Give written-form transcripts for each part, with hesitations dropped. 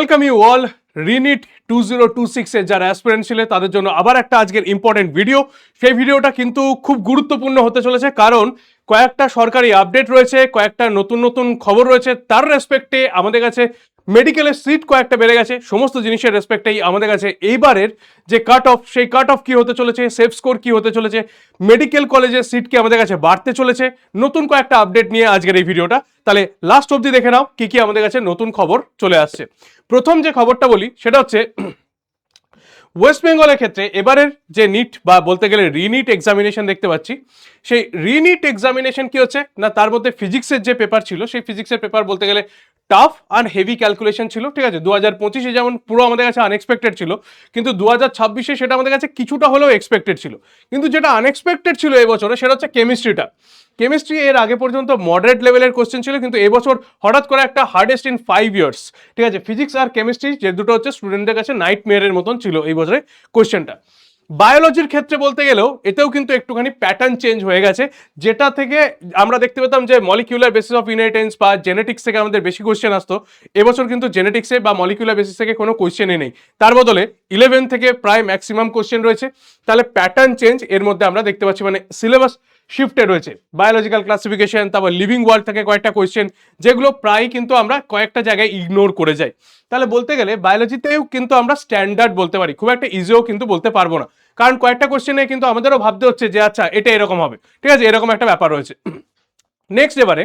Welcome you all রিনিট 2026 এর যারা aspirant ছিলেন তাদের জন্য আবার একটা আজকের ইম্পর্টেন্ট ভিডিও। সেই ভিডিওটা কিন্তু খুব গুরুত্বপূর্ণ হতে চলেছে, কারণ কয়েকটা সরকারি আপডেট রয়েছে, কয়েকটা নতুন নতুন খবর রয়েছে। তার রেসপেক্টে আমাদের কাছে মেডিকেলের সিট কয়েকটা বেড়ে গেছে। সমস্ত জিনিসের রেসপেক্টেই আমাদের কাছে এইবারের যে কাট অফ, সেই কাট অফ কি হতে চলেছে, সেফ স্কোর কি হতে চলেছে, মেডিকেল কলেজের সিট কি আমাদের কাছে বাড়তে চলেছে, নতুন কয়েকটা আপডেট নিয়ে আজকের এই ভিডিওটা। তাহলে লাস্ট অবধি দেখে নাও কি কি আমাদের কাছে নতুন খবর চলে আসছে। প্রথম যে খবরটা বলি সেটা হচ্ছে ওয়েস্ট বেঙ্গলের ক্ষেত্রে এবারের যে নিট বা বলতে গেলে রিনিট এক্সামিনেশন দেখতে পাচ্ছি, সেই রিনিট এক্সামিনেশন কি হচ্ছে না, তার মধ্যে ফিজিক্সের যে পেপার ছিল, সেই ফিজিক্সের পেপার বলতে গেলে টাফ আর হেভি ক্যালকুলেশন ছিল। ঠিক আছে, 2025-এ যেমন পুরো আমাদের কাছে আনএক্সপেক্টেড ছিল, কিন্তু 2026-এ সেটা আমাদের কাছে কিছুটা হলেও এক্সপেক্টেড ছিল। কিন্তু যেটা আনএক্সপেক্টেড ছিল এবছরে সেটা হচ্ছে কেমিস্ট্রিটা। কেমিস্ট্রি এর আগে পর্যন্ত মডারেট লেভেলের কোশ্চেন ছিল, কিন্তু এবছর হঠাৎ করে একটা হার্ডেস্ট ইন 5 ইয়ার্স। ঠিক আছে, ফিজিক্স আর কেমিস্ট্রি যে দুটো হচ্ছে স্টুডেন্টদের কাছে নাইট মেয়ারের মতন ছিল এই বছরে কোশ্চেনটা। বায়োলজির ক্ষেত্রে বলতে গেলেও এতেও কিন্তু একটুখানি প্যাটার্ন চেঞ্জ হয়ে গেছে, যেটা থেকে আমরা দেখতে পেতাম যে মলিকিউলার বেসিস অফ ইনহেরিটেন্স বা জেনেটিক্স থেকে আমাদের বেশি কোশ্চেন আসতো। এবছর কিন্তু জেনেটিক্সে বা মলিকিউলার বেসিস থেকে কোনো কোশ্চেনই নেই, তার বদলে 11 থেকে প্রায় ম্যাক্সিমাম কোশ্চেন রয়েছে। তাহলে প্যাটার্ন চেঞ্জ এর মধ্যে আমরা দেখতে পাচ্ছি, মানে সিলেবাস শিফটে রয়েছে। বায়োলজিক্যাল ক্লাসিফিকেশন, তারপর লিভিং ওয়ার্ল্ড থেকে কয়েকটা কোয়েশ্চেন, যেগুলো প্রায় কিন্তু আমরা কয়েকটা জায়গায় ইগনোর করে যাই। তাহলে বলতে গেলে বায়োলজিতেও কিন্তু আমরা স্ট্যান্ডার্ড বলতে পারি, খুব একটা ইজিও কিন্তু বলতে পারবো না, কারণ কয়েকটা কোয়েশ্চেনে কিন্তু আমাদেরও ভাবতে হচ্ছে যে আচ্ছা এটা এরকম হবে। ঠিক আছে, এরকম একটা ব্যাপার রয়েছে। নেক্সট, এবারে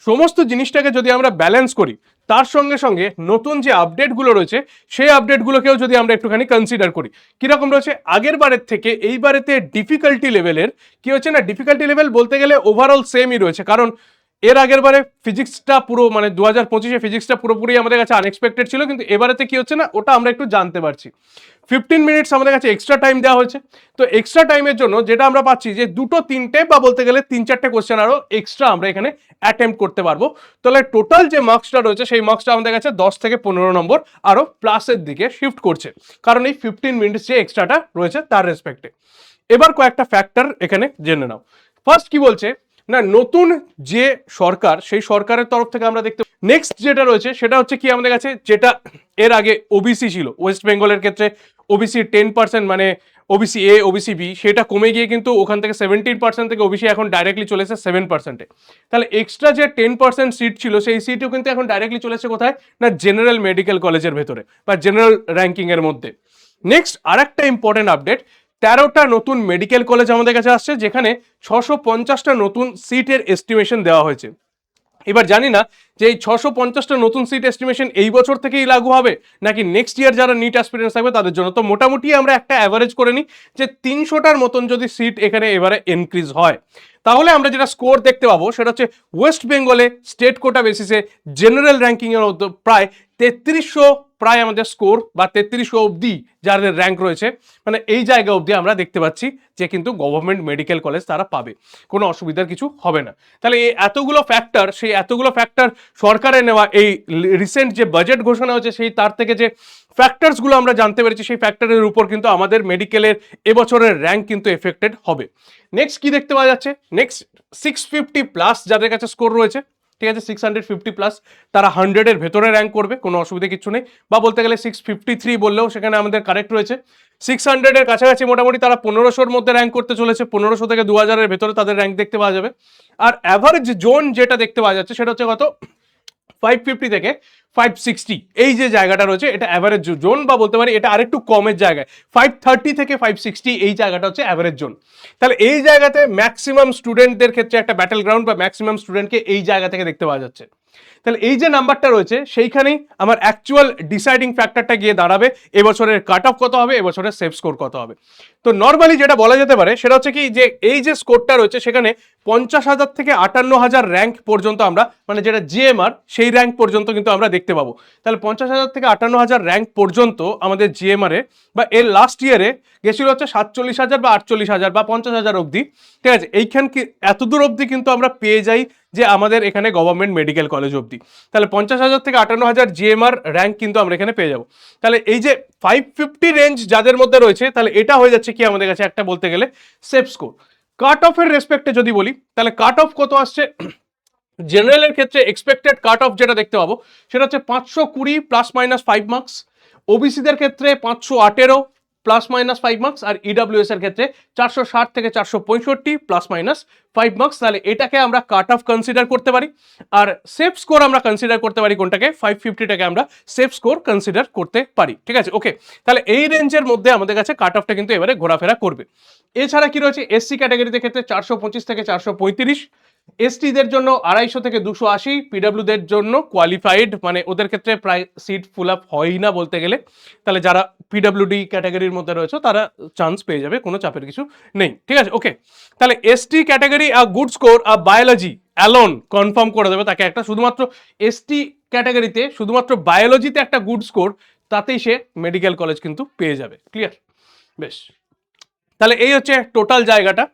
সমস্ত জিনিসটাকে যদি আমরা ব্যালেন্স করি, তার সঙ্গে সঙ্গে নতুন যে আপডেটগুলো রয়েছে সেই আপডেটগুলোকেও যদি আমরা একটুখানি কনসিডার করি, কিরকম রয়েছে আগের বারের থেকে এই বারেতে ডিফিকাল্টি লেভেলের কি হচ্ছে না, ডিফিকাল্টি লেভেল বলতে গেলে ওভারঅল সেমই রয়েছে। কারণ এর আগের বারে ফিজিক্সটা পুরো মানে 2025-এ ফিজিক্সটা পুরোপুরি আমাদের কাছে আনএক্সপেক্টেড ছিল, কিন্তু এবারেতে কি হচ্ছে না ওটা আমরা একটু জানতে পারছি। 15 মিনিটস আমাদের কাছে এক্সট্রা টাইম দেওয়া হয়েছে। তো এক্সট্রা টাইমের জন্য যেটা আমরা পাচ্ছি যে দুটো তিনটে বা বলতে গেলে 3-4টে কোশ্চেন আরো এক্সট্রা আমরা এখানে অ্যাটেম্প করতে পারবো। তাহলে টোটাল যে মার্কসটা রয়েছে সেই মার্কসটা আমাদের কাছে 10 থেকে 15 নম্বর আরো প্লাসের দিকে শিফট করছে, কারণ এই 15 মিনিটস যে এক্সট্রাটা রয়েছে তার রেসপেক্টে। এবার কয়েকটা ফ্যাক্টর এখানে জেনে নাও। ফার্স্ট কি বলছে না, নতুন যে সরকার সেই সরকারের তরফ থেকে আমরা দেখতে, নেক্সট যেটা রয়েছে সেটা হচ্ছে কি আমাদের কাছে, যেটা এর আগে ওবিসি ছিল ওয়েস্ট বেঙ্গলের ক্ষেত্রে, ওবিসি 10% মানে ওবিসি এ ওবিসি বি, সেটা কমে গিয়ে কিন্তু ওখান থেকে 17% থেকে ওবিসি এখন ডাইরেক্টলি চলে এসেছে 7%-এ। তাহলে এক্সট্রা যে 10% সিট ছিল সেই সিটও কিন্তু এখন ডাইরেক্টলি চলে এসেছে কোথায় না, জেনারেল মেডিকেল কলেজের ভেতরে বা জেনারেল র্যাঙ্কিং এর মধ্যে। নেক্সট আরেকটা ইম্পর্টেন্ট আপডেট, 13টা নতুন মেডিকেল কলেজ আমাদের কাছে আসছে, যেখানে 650টা নতুন সিটের এস্টিমেশন দেওয়া হয়েছে। এবার জানি না যে এই 650টা নতুন সিট এস্টিমেশন এই বছর থেকেই লাগু হবে নাকি নেক্সট ইয়ার যারা নিট অ্যাসপিরেন্টস থাকবে তাদের জন্য। তো মোটামুটি আমরা একটা অ্যাভারেজ করে নিই যে 300টার মতন যদি সিট এখানে এবারে ইনক্রিজ হয়, তাহলে আমরা যেটা স্কোর দেখতে পাবো সেটা হচ্ছে ওয়েস্ট বেঙ্গলে স্টেট কোটা বেসিসে জেনারেল র্যাঙ্কিংয়ের মধ্যে প্রায় 3300 প্রায় আমাদের স্কোর বা 3300 অবধি যাদের র্যাঙ্ক রয়েছে, মানে এই জায়গা অবধি আমরা দেখতে পাচ্ছি যে কিন্তু গভর্নমেন্ট মেডিকেল কলেজ তারা পাবে, কোনো অসুবিধার কিছু হবে না। তাহলে এই এতগুলো ফ্যাক্টর, সেই এতগুলো ফ্যাক্টর সরকারের নেওয়া এই রিসেন্ট যে বাজেট ঘোষণা হয়েছে সেই তার থেকে যে ফ্যাক্টরসগুলো আমরা জানতে পেরেছি, সেই ফ্যাক্টরের উপর কিন্তু আমাদের মেডিকেলের এবছরের র্যাঙ্ক কিন্তু এফেক্টেড হবে। নেক্সট কি দেখতে পাওয়া যাচ্ছে, নেক্সট 650 প্লাস যাদের কাছে স্কোর রয়েছে, ঠিক আছে 650 প্লাস, তারা 100-এর ভেতরে র্যাঙ্ক করবে, কোনো অসুবিধা কিছু নেই। বা বলতে গেলে 653 বললেও সেখানে আমাদের কারেক্ট রয়েছে। 600-এর কাছাকাছি মোটামুটি তারা 1500-র মধ্যে র্যাঙ্ক করতে চলেছে, 1500 থেকে 2000-এর ভেতরে তাদের র্যাঙ্ক দেখতে পাওয়া যাবে। আর অ্যাভারেজ জোন যেটা দেখতে পাওয়া যাচ্ছে সেটা হচ্ছে কত, 550 থেকে 560, এই যে জায়গাটা রয়েছে এটা অ্যাভারেজ জোন, বা বলতে পারি এটা আরেকটু কমের জায়গায়, 530 থেকে 560 এই জায়গাটা হচ্ছে অ্যাভারেজ জোন। তাহলে এই জায়গাতে ম্যাক্সিমাম স্টুডেন্টদের ক্ষেত্রে একটা ব্যাটেল গ্রাউন্ড বা ম্যাক্সিমাম স্টুডেন্টকে এই জায়গা থেকে দেখতে পাওয়া যাচ্ছে। তাহলে এই যে নাম্বারটা রয়েছে সেইখানেই আমার অ্যাকচুয়াল ডিসাইডিং ফ্যাক্টরটা গিয়ে দাঁড়াবে এবছরের কাট অফ কত হবে, এবছরের সেফ স্কোর কত হবে। তো নর্মালি যেটা বলা যেতে পারে সেটা হচ্ছে কি, যে এই যে স্কোরটা রয়েছে সেখানে 50,000 থেকে 58,000 র্যাঙ্ক পর্যন্ত আমরা, মানে যেটা জিএমআর সেই র্যাঙ্ক পর্যন্ত কিন্তু আমরা দেখতে পাবো। তাহলে 50,000 থেকে 58,000 র্যাঙ্ক পর্যন্ত আমাদের জিএমআর এ বা এর লাস্ট ইয়ারে গেছিল হচ্ছে 47,000 বা 48,000 বা 50,000 অবধি। ঠিক আছে, এইখান কি এত দূর অবধি কিন্তু আমরা পেয়ে যাই যে আমাদের এখানে গভর্নমেন্ট মেডিকেল কলেজ অবধি। তাহলে 50,000 থেকে 58,000 জিএমআর র্যাঙ্ক কিন্তু আমরা এখানে পেয়ে যাবো। তাহলে এই যে 550 রেঞ্জ যাদের মধ্যে রয়েছে, তাহলে এটা হয়ে যাচ্ছে কি আমাদের কাছে একটা বলতে গেলে সেফ স্কোর। কাট অফের রেসপেক্টে যদি বলি, তাহলে কাট অফ কত আসছে জেনারেলের ক্ষেত্রে এক্সপেক্টেড কাট অফ যেটা দেখতে পাবো সেটা হচ্ছে 520 প্লাস মাইনাস 5 মার্কস, ওবিসিদের ক্ষেত্রে 518 প্লাস মাইনাস 5 মার্কস, আর ইডাব্লিউএস এর ক্ষেত্রে 460 থেকে 465 প্লাস মাইনাস 5 মার্কস। তাহলে এটাকে আমরা কাট অফ কনসিডার করতে পারি। আর সেফ স্কোর আমরা কনসিডার করতে পারি কোনটাকে, 550টাকে আমরা সেফ স্কোর কনসিডার করতে পারি। ঠিক আছে, ওকে। তাহলে এই রেঞ্জের মধ্যে আমাদের কাছে কাট অফটা কিন্তু এবারে ঘোরাফেরা করবে। এছাড়া কি রয়েছে, এসসি ক্যাটাগরিতে ক্ষেত্রে 425 থেকে 435, এসটিদের জন্য 250 থেকে 280, পিডাব্লিউদের জন্য কোয়ালিফাইড মানে ওদের ক্ষেত্রে প্রায় সিট ফুল আপ হয়ই না বলতে গেলে। তাহলে যারা পিডাব্লিউডি ক্যাটাগরির মধ্যে রয়েছে তারা চান্স পেয়ে যাবে, কোনো চাপের কিছু নেই। ঠিক আছে, ওকে। তাহলে ST category good score biology alone confirm করে দেবে তাকে একটা, শুধুমাত্র এসটি ক্যাটাগরিতে শুধুমাত্র বায়োলজিতে একটা গুড স্কোর, তাতেই সে মেডিকেল কলেজ কিন্তু পেয়ে যাবে। ক্লিয়ার? বেশ, তাহলে এই হচ্ছে টোটাল জায়গাটা,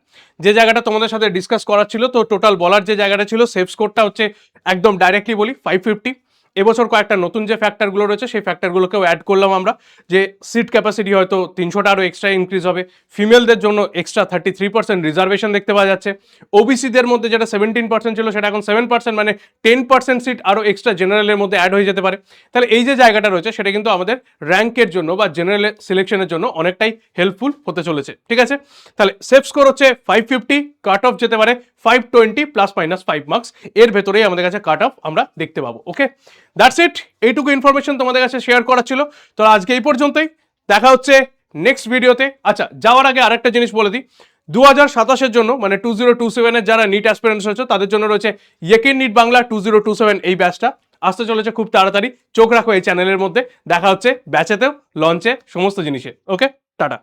যে জায়গাটা তোমাদের সাথে ডিসকাস করার ছিল। তো টোটাল বলার যে জায়গাটা ছিল, সেফ স্কোরটা হচ্ছে একদম ডাইরেক্টলি বলি 550। এবছর কয়েকটা নতুন যে ফ্যাক্টরগুলো রয়েছে সেই ফ্যাক্টরগুলোকেও অ্যাড করলাম আমরা, যে সিট ক্যাপাসিটি হয়তো 300টা আরও এক্সট্রা ইনক্রিজ হবে, ফিমেলদের জন্য এক্সট্রা 33% রিজার্ভেশন দেখতে পাওয়া যাচ্ছে, ওবিসিদের মধ্যে যেটা 17% ছিল সেটা এখন 7%, মানে 10% সিট আরও এক্সট্রা জেনারেলের মধ্যে অ্যাড হয়ে যেতে পারে। তাহলে এই যে জায়গাটা রয়েছে সেটা কিন্তু আমাদের র্যাঙ্কের জন্য বা জেনারেল সিলেকশনের জন্য অনেকটাই হেল্পফুল হতে চলেছে। ঠিক আছে, তাহলে সেফ স্কোর হচ্ছে 550, কাট অফ যেতে পারে 520 প্লাস মাইনাস 5 মার্কস, এর ভেতরেই আমাদের কাছে কাট অফ আমরা দেখতে পাবো। ওকে, দ্যাটস ইট। এইটুকু ইনফরমেশন তোমাদের কাছে শেয়ার করার ছিল। তো আজকে এই পর্যন্তই, দেখা হচ্ছে নেক্সট ভিডিওতে। আচ্ছা, যাওয়ার আগে আরেকটা জিনিস বলে দিই, 2027-এর জন্য মানে 2027-এর যারা নিট অ্যাসপিরেন্টস রয়েছে তাদের জন্য রয়েছে ইয়েকিন নিট বাংলা 2027, এই ব্যাচটা আসতে চলেছে খুব তাড়াতাড়ি। চোখ রাখো এই চ্যানেলের মধ্যে, দেখা হচ্ছে ব্যাচেতেও, লঞ্চে, সমস্ত জিনিসে। ওকে, টাটা।